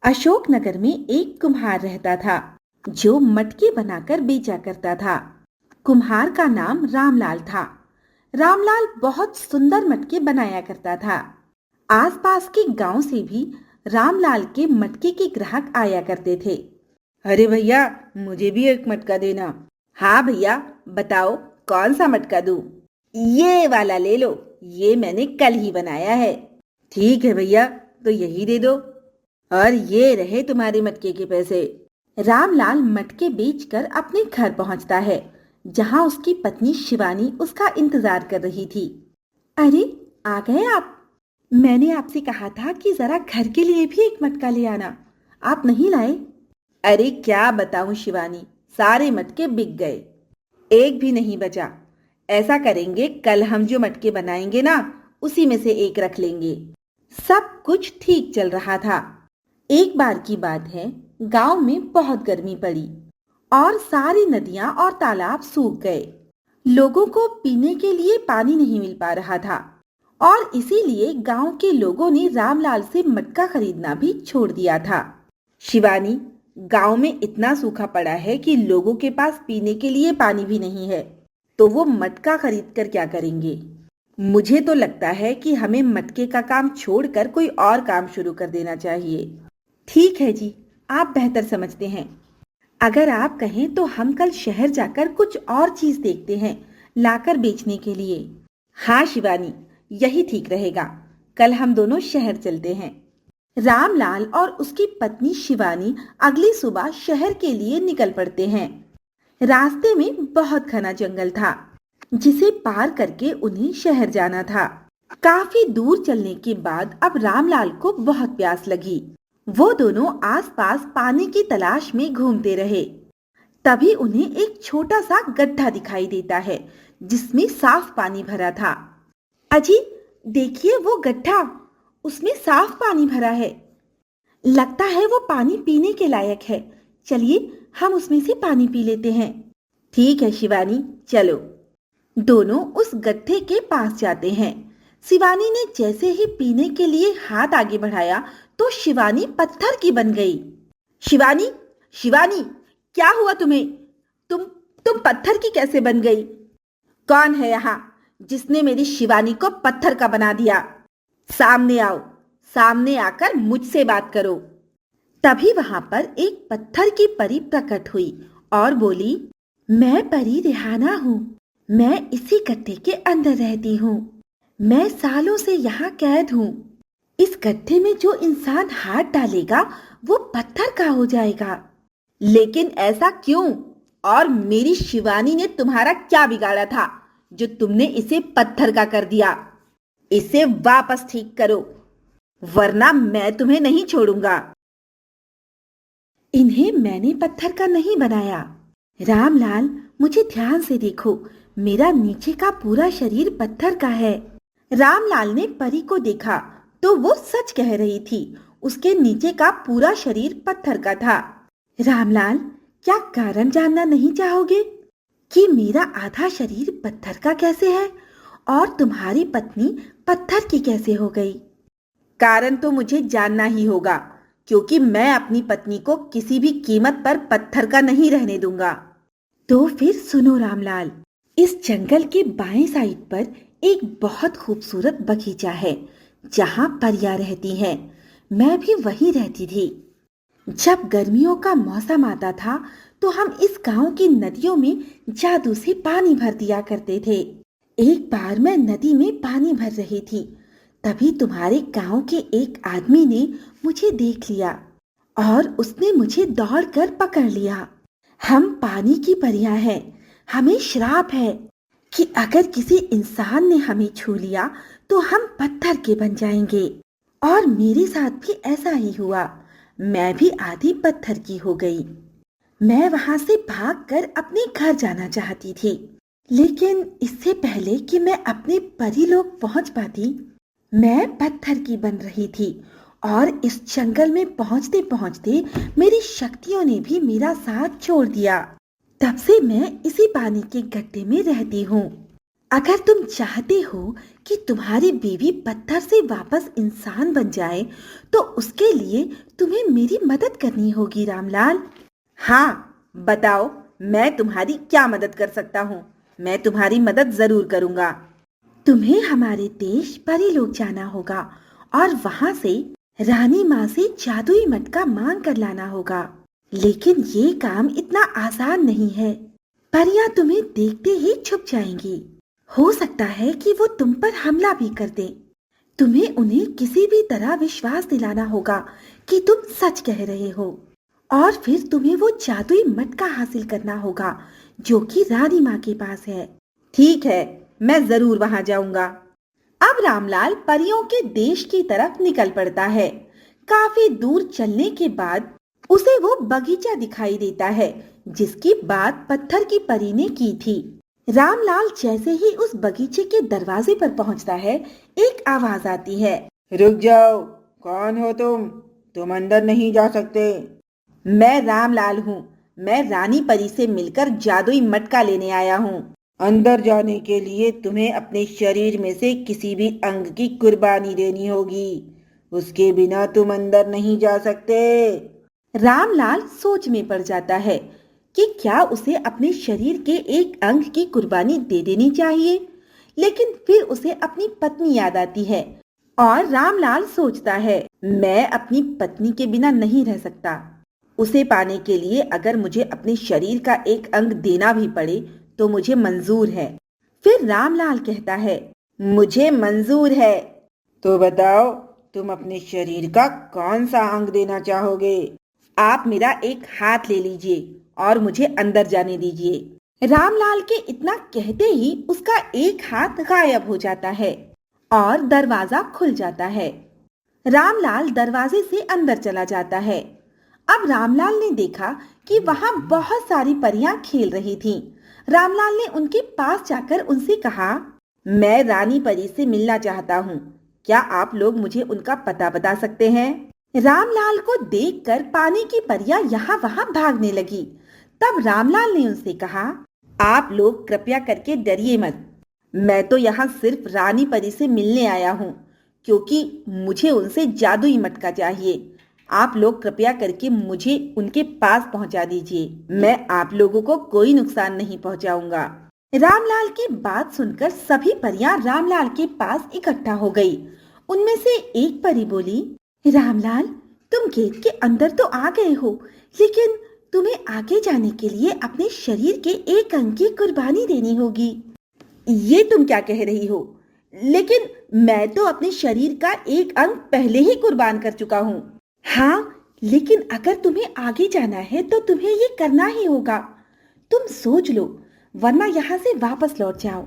अशोकनगर में एक कुम्हार रहता था जो मटके बनाकर बेचा करता था। कुम्हार का नाम रामलाल था। रामलाल बहुत सुंदर मटके बनाया करता था। आसपास के गांव से भी रामलाल के मटके के ग्राहक आया करते थे। अरे भैया, मुझे भी एक मटका देना। हाँ भैया, बताओ कौन सा मटका दूं? ये वाला ले लो, ये मैंने कल ही बनाया है। ठीक है भैया, तो यही दे दो। और ये रहे तुम्हारे मटके के पैसे। रामलाल मटके बेचकर अपने घर पहुंचता है, जहां उसकी पत्नी शिवानी उसका इंतजार कर रही थी। अरे, आ गए आप? मैंने आपसे कहा था कि जरा घर के लिए भी एक मटका ले आना। आप नहीं लाए? अरे क्या बताऊं शिवानी, सारे मटके बिक गए, एक भी नहीं बचा। ऐसा करेंगे, कल हम जो मटके बनाएंगे ना, उसी में से एक रख लेंगे। सब कुछ ठीक चल रहा था। एक बार की बात है, गांव में बहुत गर्मी पड़ी और सारी नदियां और तालाब सूख गए। लोगों को पीने के लिए पानी नहीं मिल पा रहा था और इसीलिए गांव के लोगों ने रामलाल से मटका खरीदना भी छोड़ दिया था। शिवानी, गांव में इतना सूखा पड़ा है कि लोगों के पास पीने के लिए पानी भी नहीं है, तो वो मटका खरीद कर क्या करेंगे? मुझे तो लगता है कि हमें मटके का काम छोड़कर कोई और काम शुरू कर देना चाहिए। ठीक है जी, आप बेहतर समझते हैं। अगर आप कहें तो हम कल शहर जाकर कुछ और चीज देखते हैं, लाकर बेचने के लिए। हाँ शिवानी, यही ठीक रहेगा। कल हम दोनों शहर चलते हैं। रामलाल और उसकी पत्नी शिवानी अगली सुबह शहर के लिए निकल पड़ते हैं। रास्ते में बहुत घना जंगल था, जिसे पार करके उन्हें शहर जाना था। काफी दूर चलने के बाद अब रामलाल को बहुत प्यास लगी। वो दोनों आसपास पानी की तलाश में घूमते रहे। तभी उन्हें एक छोटा सा गड्ढा दिखाई देता है, जिसमें साफ पानी भरा था। अजी, देखिए वो गड्ढा, उसमें साफ पानी भरा है। लगता है वो पानी पीने के लायक है। चलिए, हम उसमें से पानी पी लेते हैं। ठीक है शिवानी, चलो। दोनों उस गड्ढे के पास जाते हैं। शिवानी ने जैसे ही पीने के लिए हाथ आगे बढ़ाया तो शिवानी पत्थर की बन गई। शिवानी, शिवानी, क्या हुआ तुम्हें? तुम पत्थर की कैसे बन गई? कौन है यहाँ जिसने मेरी शिवानी को पत्थर का बना दिया? सामने आओ, सामने आकर मुझसे बात करो। तभी वहां पर एक पत्थर की परी प्रकट हुई और बोली, मैं परी रिहाना हूँ। मैं इसी गड्ढे के अंदर रहती हूँ। मैं सालों से यहाँ कैद हूँ। इस गड्ढे में जो इंसान हाथ डालेगा वो पत्थर का हो जाएगा। लेकिन ऐसा क्यों? और मेरी शिवानी ने तुम्हारा क्या बिगाड़ा था जो तुमने इसे पत्थर का कर दिया? इसे वापस ठीक करो, वरना मैं तुम्हें नहीं छोड़ूंगा। इन्हें मैंने पत्थर का नहीं बनाया। रामलाल, मुझे ध्यान से देखो, मेरा नीचे का पूरा शरीर पत्थर का है। रामलाल ने परी को देखा तो वो सच कह रही थी। उसके नीचे का पूरा शरीर पत्थर का था। रामलाल, क्या कारण जानना नहीं चाहोगे कि मेरा आधा शरीर पत्थर का कैसे है और तुम्हारी पत्नी पत्थर की कैसे हो गई? कारण तो मुझे जानना ही होगा, क्योंकि मैं अपनी पत्नी को किसी भी कीमत पर पत्थर का नहीं रहने दूंगा। तो फिर सुनो रामलाल, इस जंगल के बाएं साइड पर एक बहुत खूबसूरत बगीचा है, जहां परियां रहती हैं। मैं भी वहीं रहती थी। जब गर्मियों का मौसम आता था तो हम इस गांव की नदियों में जादू से पानी भर दिया करते थे। एक बार मैं नदी में पानी भर रही थी, तभी तुम्हारे गांव के एक आदमी ने मुझे देख लिया और उसने मुझे दौड़कर पकड़ लिया। हम पानी की परियां हैं। हमें श्राप है कि अगर किसी इंसान ने हमें छू लिया तो हम पत्थर के बन जाएंगे। और मेरे साथ भी ऐसा ही हुआ। मैं भी आधी पत्थर की हो गई। मैं वहां से भागकर अपने घर जाना चाहती थी, लेकिन इससे पहले कि मैं अपने परीलोक पहुंच पाती, मैं पत्थर की बन रही थी। और इस जंगल में पहुंचते पहुंचते मेरी शक्तियों ने भी मेरा साथ छोड़ दिया। तब से मैं इसी पानी के गड्ढे में रहती हूँ। अगर तुम चाहते हो कि तुम्हारी बीवी पत्थर से वापस इंसान बन जाए, तो उसके लिए तुम्हें मेरी मदद करनी होगी रामलाल। हाँ, बताओ, मैं तुम्हारी क्या मदद कर सकता हूँ? मैं तुम्हारी मदद जरूर करूँगा। तुम्हें हमारे देश परीलोक जाना होगा और वहां से रानी माँ से जादुई मटका मांग कर लाना होगा। लेकिन ये काम इतना आसान नहीं है। परियां तुम्हें देखते ही छुप जाएंगी। हो सकता है कि वो तुम पर हमला भी कर दें। तुम्हें उन्हें किसी भी तरह विश्वास दिलाना होगा कि तुम सच कह रहे हो, और फिर तुम्हें वो जादुई मटका हासिल करना होगा जो कि रानी माँ के पास है। ठीक है, मैं जरूर वहां जाऊंगा। अब रामलाल परियों के देश की तरफ निकल पड़ता है। काफी दूर चलने के बाद उसे वो बगीचा दिखाई देता है जिसकी बात पत्थर की परी ने की थी। रामलाल जैसे ही उस बगीचे के दरवाजे पर पहुंचता है, एक आवाज आती है, रुक जाओ, कौन हो तुम? तुम अंदर नहीं जा सकते। मैं रामलाल हूँ। मैं रानी परी से मिलकर जादुई मटका लेने आया हूँ। अंदर जाने के लिए तुम्हें अपने शरीर में से किसी भी अंग की कुर्बानी देनी होगी। उसके बिना तुम अंदर नहीं जा सकते। रामलाल सोच में पड़ जाता है कि क्या उसे अपने शरीर के एक अंग की कुर्बानी दे देनी चाहिए, लेकिन फिर उसे अपनी पत्नी याद आती है और रामलाल सोचता है, मैं अपनी पत्नी के बिना नहीं रह सकता। उसे पाने के लिए अगर मुझे अपने शरीर का एक अंग देना भी पड़े तो मुझे मंजूर है। फिर रामलाल कहता है, मुझे मंजूर है। तो बताओ, तुम अपने शरीर का कौन सा अंग देना चाहोगे? आप मेरा एक हाथ ले लीजिए और मुझे अंदर जाने दीजिए। रामलाल के इतना कहते ही उसका एक हाथ गायब हो जाता है और दरवाजा खुल जाता है। रामलाल दरवाजे से अंदर चला जाता है। अब रामलाल ने देखा कि वहां बहुत सारी परियां खेल रही थीं। रामलाल ने उनके पास जाकर उनसे कहा, मैं रानी परी से मिलना चाहता हूँ। क्या आप लोग मुझे उनका पता बता सकते हैं? रामलाल को देखकर पानी की परियां यहाँ वहां भागने लगी। तब रामलाल ने उनसे कहा, आप लोग कृपया करके डरिए मत। मैं तो यहाँ सिर्फ रानी परी से मिलने आया हूँ, क्योंकि मुझे उनसे जादुई मटका चाहिए। आप लोग कृपया करके मुझे उनके पास पहुंचा दीजिए। मैं आप लोगों को कोई नुकसान नहीं पहुंचाऊंगा। रामलाल की बात सुनकर सभी परियां रामलाल के पास इकट्ठा हो गई। उनमें से एक परी बोली, रामलाल, तुम गेट के अंदर तो आ गए हो, लेकिन तुम्हें आगे जाने के लिए अपने शरीर के एक अंग की कुर्बानी देनी होगी। ये तुम क्या कह रही हो? लेकिन मैं तो अपने शरीर का एक अंग पहले ही कुर्बान कर चुका हूँ। हाँ, लेकिन अगर तुम्हें आगे जाना है तो तुम्हें ये करना ही होगा। तुम सोच लो, वरना यहाँ से वापस लौट जाओ।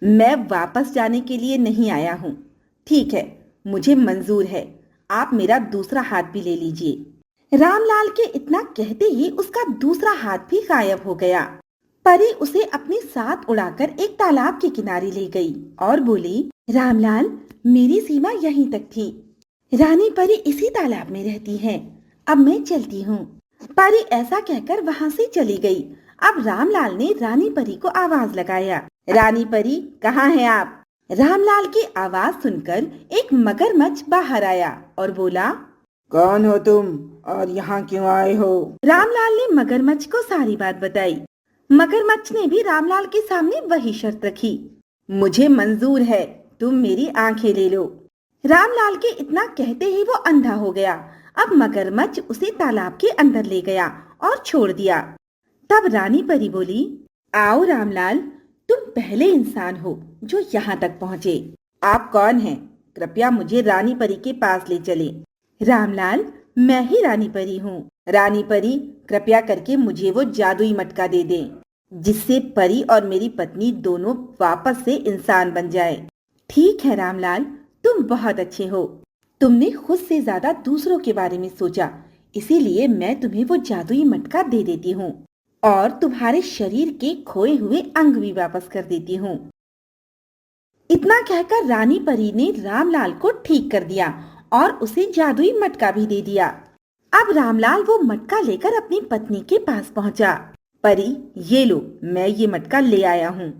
मैं वापस जाने के लिए नहीं आया हूँ। ठीक है, मुझे मंजूर है। आप मेरा दूसरा हाथ भी ले लीजिए। रामलाल के इतना कहते ही उसका दूसरा हाथ भी गायब हो गया। परी उसे अपने साथ उड़ाकर एक तालाब के किनारे ले गई और बोली, रामलाल, मेरी सीमा यहीं तक थी। रानी परी इसी तालाब में रहती है। अब मैं चलती हूँ। परी ऐसा कहकर वहाँ से चली गई। अब रामलाल ने रानी परी को आवाज लगाया, रानी परी, कहाँ हैं आप? रामलाल की आवाज सुनकर एक मगरमच्छ बाहर आया और बोला, कौन हो तुम और यहाँ क्यों आए हो? रामलाल ने मगरमच्छ को सारी बात बताई। मगरमच्छ ने भी रामलाल के सामने वही शर्त रखी, मुझे मंजूर है, तुम मेरी आंखें ले लो। रामलाल के इतना कहते ही वो अंधा हो गया। अब मगरमच्छ उसे तालाब के अंदर ले गया और छोड़ दिया। तब रानी परी बोली, आओ रामलाल, तुम पहले इंसान हो जो यहाँ तक पहुँचे। आप कौन हैं? कृपया मुझे रानी परी के पास ले चले। रामलाल, मैं ही रानी परी हूँ। रानी परी, कृपया करके मुझे वो जादुई मटका दे दें, जिससे परी और मेरी पत्नी दोनों वापस से इंसान बन जाए। ठीक है रामलाल, तुम बहुत अच्छे हो। तुमने खुद से ज्यादा दूसरों के बारे में सोचा, इसीलिए मैं तुम्हें वो जादुई मटका दे देती हूँ और तुम्हारे शरीर के खोए हुए अंग भी वापस कर देती हूँ। इतना कहकर रानी परी ने रामलाल को ठीक कर दिया और उसे जादुई मटका भी दे दिया। अब रामलाल वो मटका लेकर अपनी पत्नी के पास पहुंचा। परी, ये लो, मैं ये मटका ले आया हूँ।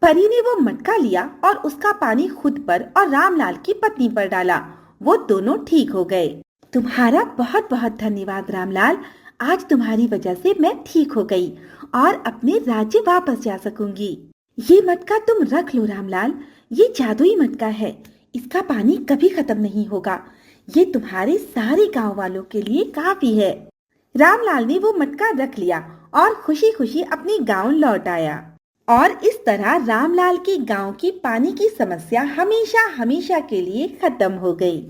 परी ने वो मटका लिया और उसका पानी खुद पर और रामलाल की पत्नी पर डाला। वो दोनों ठीक हो गए। तुम्हारा बहुत बहुत धन्यवाद रामलाल। आज तुम्हारी वजह से मैं ठीक हो गई और अपने राज्य वापस जा सकूंगी। ये मटका तुम रख लो रामलाल, ये जादुई मटका है। इसका पानी कभी खत्म नहीं होगा। ये तुम्हारे सारे गांव वालों के लिए काफी है। रामलाल ने वो मटका रख लिया और खुशी खुशी अपने गांव लौट आया। और इस तरह रामलाल के गांव की पानी की समस्या हमेशा हमेशा के लिए खत्म हो गई।